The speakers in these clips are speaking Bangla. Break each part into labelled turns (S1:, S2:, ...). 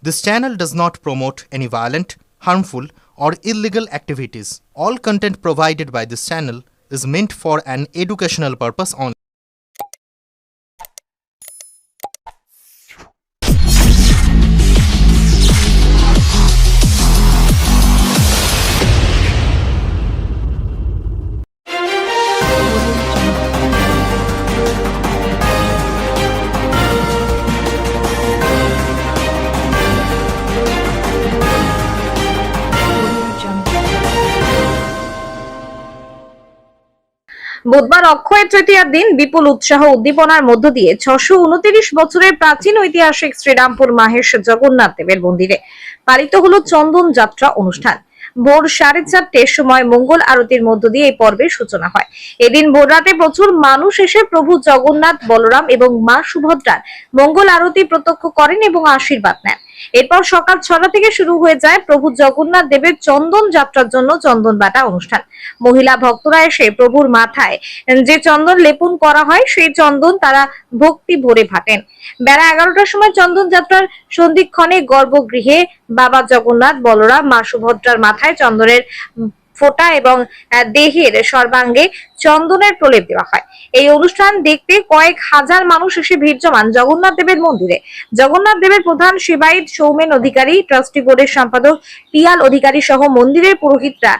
S1: This channel does not promote any violent, harmful, or illegal activities. All content provided by this channel is meant for an educational purpose only.
S2: বুধবার অক্ষয় তৃতীয়ার দিন বিপুল উৎসাহ উদ্দীপনার মধ্য দিয়ে 629 বছরের প্রাচীন ঐতিহাসিক শ্রীরামপুর মাহেশ জগন্নাথ দেবের মন্দিরে পালিত হলো চন্দন যাত্রা অনুষ্ঠান। ভোর 4:30টার সময় মঙ্গল আরতির মধ্য দিয়ে এই পর্বের সূচনা হয়। এদিন ভোররাতে প্রচুর মানুষ এসে প্রভু জগন্নাথ, বলরাম এবং মা সুভদ্রার মঙ্গল আরতি প্রত্যক্ষ করেন এবং আশীর্বাদ নেন। এরপর সকাল 6টা থেকে শুরু হয়ে যায় প্রভু জগন্নাথ দেবের চন্দন যাত্রার জন্য চন্দন বাটা অনুষ্ঠান। মহিলা ভক্তরা এসে প্রভুর মাথায় যে চন্দন লেপন করা হয় সেই চন্দন তারা ভক্তি ভরে ভাটেন। বেলা 11টার সময় চন্দন যাত্রার সন্ধিক্ষণে গর্ভগৃহে বাবা জগন্নাথ, বলরাম, মা সুভদ্রার মাথায় চন্দনের ফোঁটা এবং দেহের সর্বাঙ্গে চন্দনের প্রলেপ দেওয়া হয়। এই অনুষ্ঠান দেখতে কয়েক হাজার মানুষ এসে ভিড় জমান জগন্নাথ দেবের মন্দিরে। জগন্নাথ দেবের প্রধান সেবায়িত সৌমেন অধিকারী, ট্রাস্টি বোর্ডের সম্পাদক পিয়াল অধিকারী সহ মন্দিরের পুরোহিতরা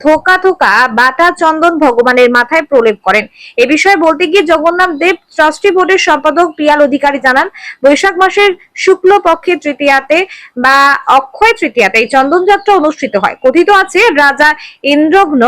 S2: থোকা থোকা বাটা চন্দন ভগবানের মাথায় প্রলেপ করেন। এ বিষয়ে বলতে গিয়ে জগন্নাথ দেব ট্রাস্টি বোর্ডের সম্পাদক পিয়াল অধিকারী জানান, বৈশাখ মাসের শুক্ল পক্ষের তৃতীয়াতে বা অক্ষয় তৃতীয়াতে এই চন্দন যাত্রা অনুষ্ঠিত হয়। কথিত আছে রাজা ইন্দ্রঘ্ন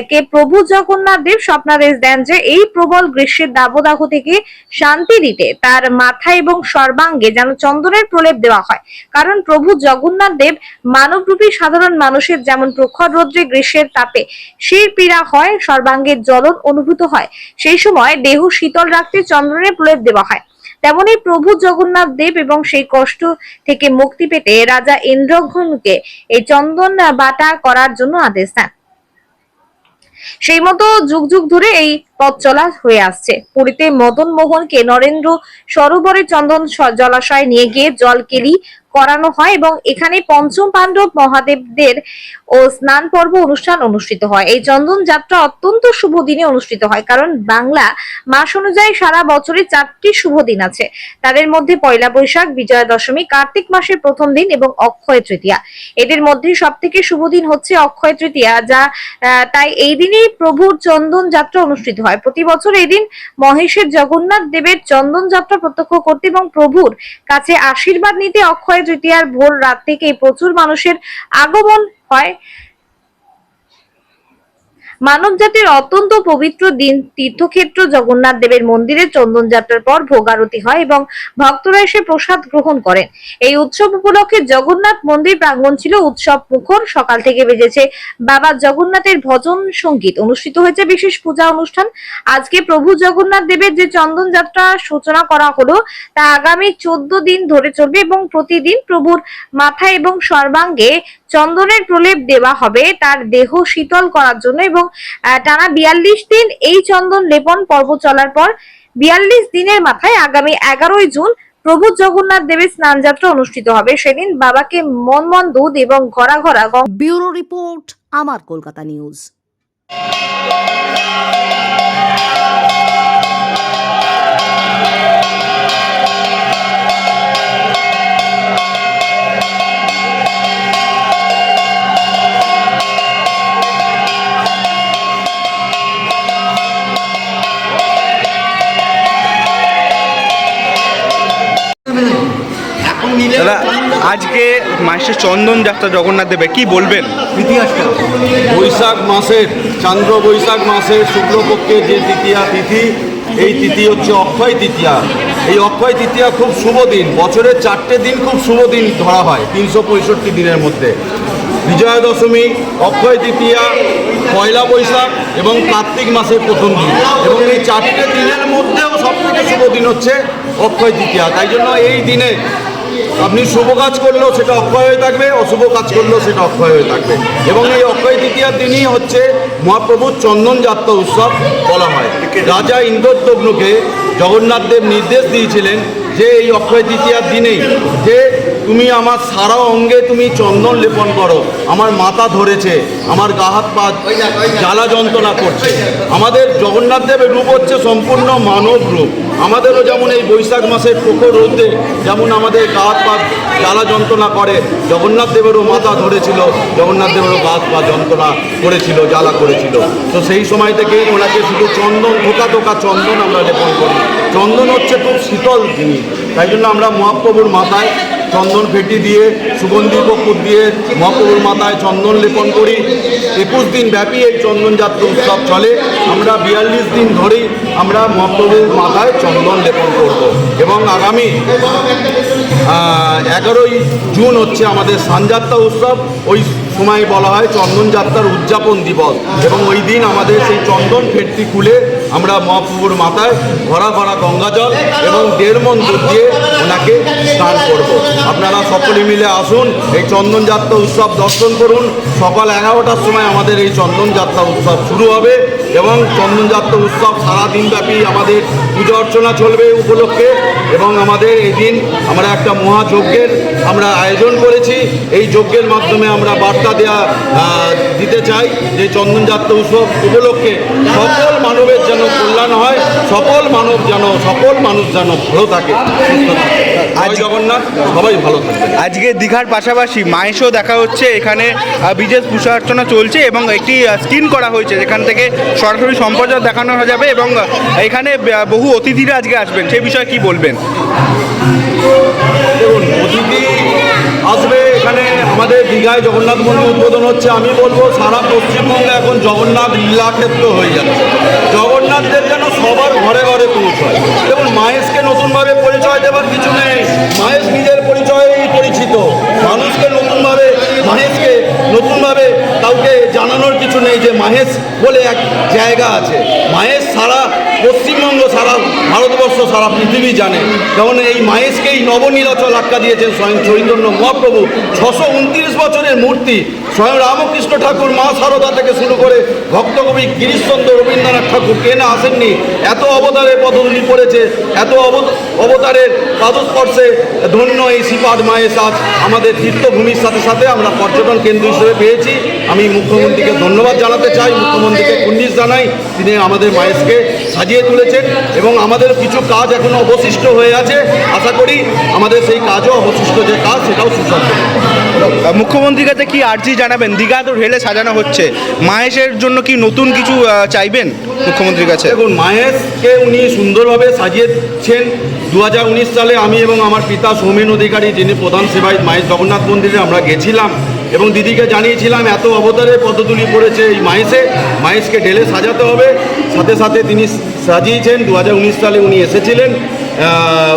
S2: কে প্রভু জগন্নাথ দেব স্বপ্নাদেশ দেন যে এই প্রবল গ্রীষ্মের দাবদাহ থেকে শান্তি দিতে তার মাথায় এবং সর্বাঙ্গে যেন চন্দনের প্রলেপ দেওয়া হয়। কারণ প্রভু জগন্নাথ দেব মানবরূপী সাধারণ মানুষের যেমন প্রখর রৌদ্রে গ্রীষ্মের তাপে শির পীড়া হয়, সর্বাঙ্গের জ্বলন অনুভূত হয়, সেই সময় দেহ শীতল রাখতে চন্দনের প্রলেপ দেওয়া হয়। তেমনি প্রভু জগন্নাথ দেব এবং সেই কষ্ট থেকে মুক্তি পেতে রাজা ইন্দ্রঘ্নকে এই চন্দন বাটা করার জন্য আদেশ দেন। সেই মতো যুগ যুগ ধরে এই পথ চলা হয়ে আসছে। পুরীতে মদন মোহনকে নরেন্দ্র সরোবরে চন্দন জলাশয় নিয়ে গিয়ে জল কেলি করানো হয় এবং এখানে পঞ্চম পাণ্ডব মহাদেবদের ও স্নান পর্ব অনুষ্ঠান অনুষ্ঠিত হয়। এই চন্দন যাত্রা অত্যন্ত শুভ দিনে অনুষ্ঠিত হয়, কারণ বাংলা মাস অনুযায়ী সারা বছরে 4টি শুভ দিন আছে। তাদের মধ্যে পয়লা বৈশাখ, বিজয়া দশমী, কার্তিক মাসের প্রথম দিন এবং অক্ষয় তৃতীয়া। এদের মধ্যে সব থেকে শুভ দিন হচ্ছে অক্ষয় তৃতীয়া, যা তাই এই দিনেই প্রভুর চন্দন যাত্রা অনুষ্ঠিত হয়। প্রতি বছর এই দিন মহেশের জগন্নাথ দেবের চন্দন যাত্রা প্রত্যক্ষ করতে এবং প্রভুর কাছে আশীর্বাদ নিতে অক্ষয় তৃতীয়ার ভোর রাত থেকে প্রচুর মানুষের আগমন হয়। মানব জাতির অত্যন্ত পবিত্র দিন তীর্থক্ষেত্র জগন্নাথ দেবের মন্দিরে চন্দন যাত্রার পর ভোগ আরতি হয় এবং ভক্তরা এসে প্রসাদ গ্রহণ করেন। এই উৎসব উপলক্ষে জগন্নাথ মন্দির প্রাঙ্গণ ছিল উৎসব মুখর। সকাল থেকে বেজেছে বাবা জগন্নাথের ভজন সঙ্গীত, অনুষ্ঠিত হয়েছে বিশেষ পূজা অনুষ্ঠান। আজকে প্রভু জগন্নাথ দেবের যে চন্দন যাত্রা সূচনা করা হলো তা আগামী 14 দিন ধরে চলবে এবং প্রতিদিন প্রভুর মাথায় এবং সর্বাঙ্গে চন্দনের প্রলেপ দেওয়া হবে তার দেহ শীতল করার জন্য এবং টানা 42 দিন এই চন্দন লেপন পর্ব চলার পর 42 দিনের মাথায় আগামী 11ই জুন প্রভু জগন্নাথ দেবের স্নান যাত্রা অনুষ্ঠিত হবে। সেদিন বাবাকে মন মন দুধ এবং ঘরা ঘরা।
S3: ব্যুরো রিপোর্ট, আমার কলকাতা নিউজ।
S4: দাদা, আজকে মাসের চন্দন যাত্রা জগন্নাথ দেবে, কি বলবেন
S5: ইতিহাসটা? বৈশাখ মাসের চন্দ্র বৈশাখ মাসের শুক্লপক্ষের যে তৃতীয়া তিথি, এই তিথি হচ্ছে অক্ষয় তৃতীয়া। এই অক্ষয় তৃতীয়া খুব শুভ দিন, বছরের 4টে দিন খুব শুভ দিন ধরা হয় 365 দিনের মধ্যে। বিজয়া দশমী, অক্ষয় তৃতীয়া, পয়লা বৈশাখ এবং কার্তিক মাসের প্রথম দিন, এবং এই 4টে দিনের মধ্যেও সবথেকে শুভ দিন হচ্ছে অক্ষয় তৃতীয়া। তাই জন্য এই দিনে আপনি শুভ কাজ করলেও সেটা অক্ষয় হয়ে থাকবে, অশুভ কাজ করলেও সেটা অক্ষয় হয়ে থাকবে। এবং এই অক্ষয় তৃতীয়ার দিনই হচ্ছে মহাপ্রভুর চন্দন যাত্রা উৎসব বলা হয়। রাজা ইন্দ্রদম্নকে জগন্নাথ দেব নির্দেশ দিয়েছিলেন যে এই অক্ষয় তৃতীয়ার দিনেই যে তুমি আমার সারা অঙ্গে তুমি চন্দন লেপন করো, আমার মাথা ধরেছে, আমার গা হাত পা জ্বালা যন্ত্রণা করছে। আমাদের জগন্নাথ দেবের রূপ হচ্ছে সম্পূর্ণ মানব রূপ। আমাদেরও যেমন এই বৈশাখ মাসের প্রখর রোদে যেমন আমাদের গা হাত পা জ্বালা যন্ত্রণা করে, জগন্নাথ দেবেরও মাথা ধরেছিল, জগন্নাথ দেবেরও গা হাত পা যন্ত্রণা করেছিল, জ্বালা করেছিল। তো সেই সময় থেকেই ওনাকে শুধু চন্দন, থোকা থোকা চন্দন আমরা লেপন করি। চন্দন হচ্ছে খুব শীতল জিনিস, তাই জন্য আমরা মহাপ্রভুর মাথায় চন্দন ফেটি দিয়ে, সুগন্ধি কর্পূর দিয়ে মহাপ্রভুর মাথায় চন্দন লেপন করি। 21 দিন ব্যাপী এই চন্দন যাত্রা উৎসব চলে। আমরা 42 দিন ধরেই আমরা মহাপ্রভুর মাথায় চন্দন লেপন করব। এবং আগামী 11ই জুন হচ্ছে আমাদের সানযাত্রা উৎসব। ওই সময় বলা হয় চন্দন যাত্রার উদযাপন দিবস, এবং ওই দিন আমাদের সেই চন্দন ফেটটি খুলে আমরা মহাপ্রভুর মাথায় ভরা ভরা গঙ্গাজল এবং 1.5 মণ দুধ দিয়ে ওনাকে স্নান করব। আপনারা সকলে মিলে আসুন, এই চন্দন যাত্রা উৎসব দর্শন করুন। সকাল 11টার সময় আমাদের এই চন্দন যাত্রা উৎসব শুরু হবে, এবং চন্দন যাত্রা উৎসব সারাদিন ব্যাপী আমাদের পূজা অর্চনা চলবে উপলক্ষে। এবং আমাদের এই দিন আমরা একটা মহাযজ্ঞের আমরা আয়োজন করেছি। এই যজ্ঞের মাধ্যমে আমরা বার্তা দিতে চাই যে চন্দন যাত্রা উৎসব উপলক্ষে সকল মানবের যেন কল্যাণ হয়, সকল মানুষ যেন ভালো থাকে, সুস্থ থাকে। আজ জগন্নাথ, সবাই ভালো থাকবে।
S4: আজকে দীঘার পাশাপাশি মাহেশও দেখা হচ্ছে, এখানে বিশেষ পূজা অর্চনা চলছে এবং একটি স্ক্রিন করা হয়েছে যেখান থেকে সরাসরি সম্প্রচার দেখানো যাবে, এবং এখানে বহু অতিথিরা আজকে আসবেন, সেই বিষয়ে কি বলবেন?
S5: দেখুন, অতিথি আসবে এখানে। আমাদের দীঘায় জগন্নাথ মন্দির উদ্বোধন হচ্ছে। আমি বলবো সারা পশ্চিমবঙ্গে এখন জগন্নাথ লীলাক্ষেত্র হয়ে যাচ্ছে। জগন্নাথদের যেন সবার ঘরে ঘরে পৌঁছায়। দেখুন, মাহেশকে নতুনভাবে পরিচয় দেওয়ার কিছু নেই। মাহেশ নিজের পরিচয়েই পরিচিত। মানুষকে মাহেশকে নতুনভাবে কাউকে জানানোর কিছু নেই যে মাহেশ বলে এক জায়গা আছে। মাহেশ সারা পশ্চিমবঙ্গ, সারা ভারতবর্ষ, সারা পৃথিবী জানে। যেমন এই মাহেশকেই নবনীলাচল আখ্যা দিয়েছেন স্বয়ং চৈতন্য মহাপ্রভু। 629 বছরের মূর্তি। স্বয়ং রামকৃষ্ণ ঠাকুর, মা শারদা থেকে শুরু করে ভক্তকবি গিরিশচন্দ্র, রবীন্দ্রনাথ ঠাকুর কে না আসেননি? এত অবতারের পদধূলি পড়েছে, এত অবতারের পাদস্পর্শে ধন্য এই শ্রীপাদ মাহেশ আজ আমাদের তীর্থভূমির সাথে সাথে আমরা পর্যটন কেন্দ্র হিসেবে পেয়েছি। আমি মুখ্যমন্ত্রীকে ধন্যবাদ জানাতে চাই, মুখ্যমন্ত্রীকে কুর্নিশ জানাই, তিনি আমাদের মাহেশকে সাজিয়ে তুলেছেন। এবং আমাদের কিছু কাজ এখনো অবশিষ্ট হয়ে আছে। আশা করি আমাদের সেই কাজও, অবশিষ্ট যে কাজ, সেটাও সুসম্পন্ন।
S4: মুখ্যমন্ত্রীর কাছে কি আর্জি জানাবেন? দীঘা তো ঢেলে সাজানো হচ্ছে, মাহেশের জন্য কি নতুন কিছু চাইবেন মুখ্যমন্ত্রীর কাছে?
S5: দেখুন, মাহেশকে উনি সুন্দরভাবে সাজিয়েছেন। 2019 সালে আমি এবং আমার পিতা সৌমেন অধিকারী, যিনি প্রধান সেবায়িত মাহেশ জগন্নাথ মন্দিরে, আমরা গেছিলাম এবং দিদিকে জানিয়েছিলাম এত অবতারের পদধূলি পড়েছে এই মাহেশকে ঢেলে সাজাতে হবে। সাথে সাথে তিনি সাজিয়েছেন। 2019 সালে উনি এসেছিলেন,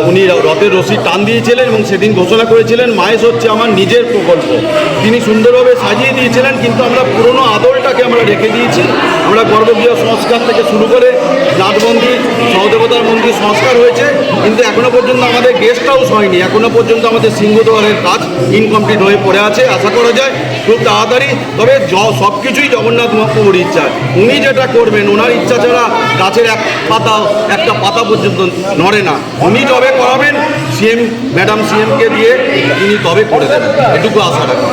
S5: উনি রথের রশি টান দিয়েছিলেন এবং সেদিন ঘোষণা করেছিলেন মাহেশ হচ্ছে আমার নিজের প্রকল্প। তিনি সুন্দরভাবে সাজিয়ে দিয়েছিলেন, কিন্তু আমরা পুরনো আদলটাকে আমরা রেখে দিয়েছি। আমরা গর্ভগৃহ সংস্কার থেকে শুরু করে নাট মন্দির, সহদেবতার মন্দির সংস্কার হয়েছে, কিন্তু এখনও পর্যন্ত আমাদের গেস্ট হাউস হয়নি। এখনও পর্যন্ত আমাদের সিংহদ্বারের কাজ ইনকমপ্লিট হয়ে পড়ে আছে। আশা করা যায় খুব তাড়াতাড়ি। তবে সব কিছুই জগন্নাথ মহাপ্রভুর ইচ্ছা। উনি যেটা করবেন, ওনার ইচ্ছা ছাড়া গাছের একটা পাতা পর্যন্ত নড়ে না। উনি তবে করাবেন, ম্যাডাম সিএমকে দিয়ে তিনি তবে করে দেবেন, এটুকু আশা রাখি।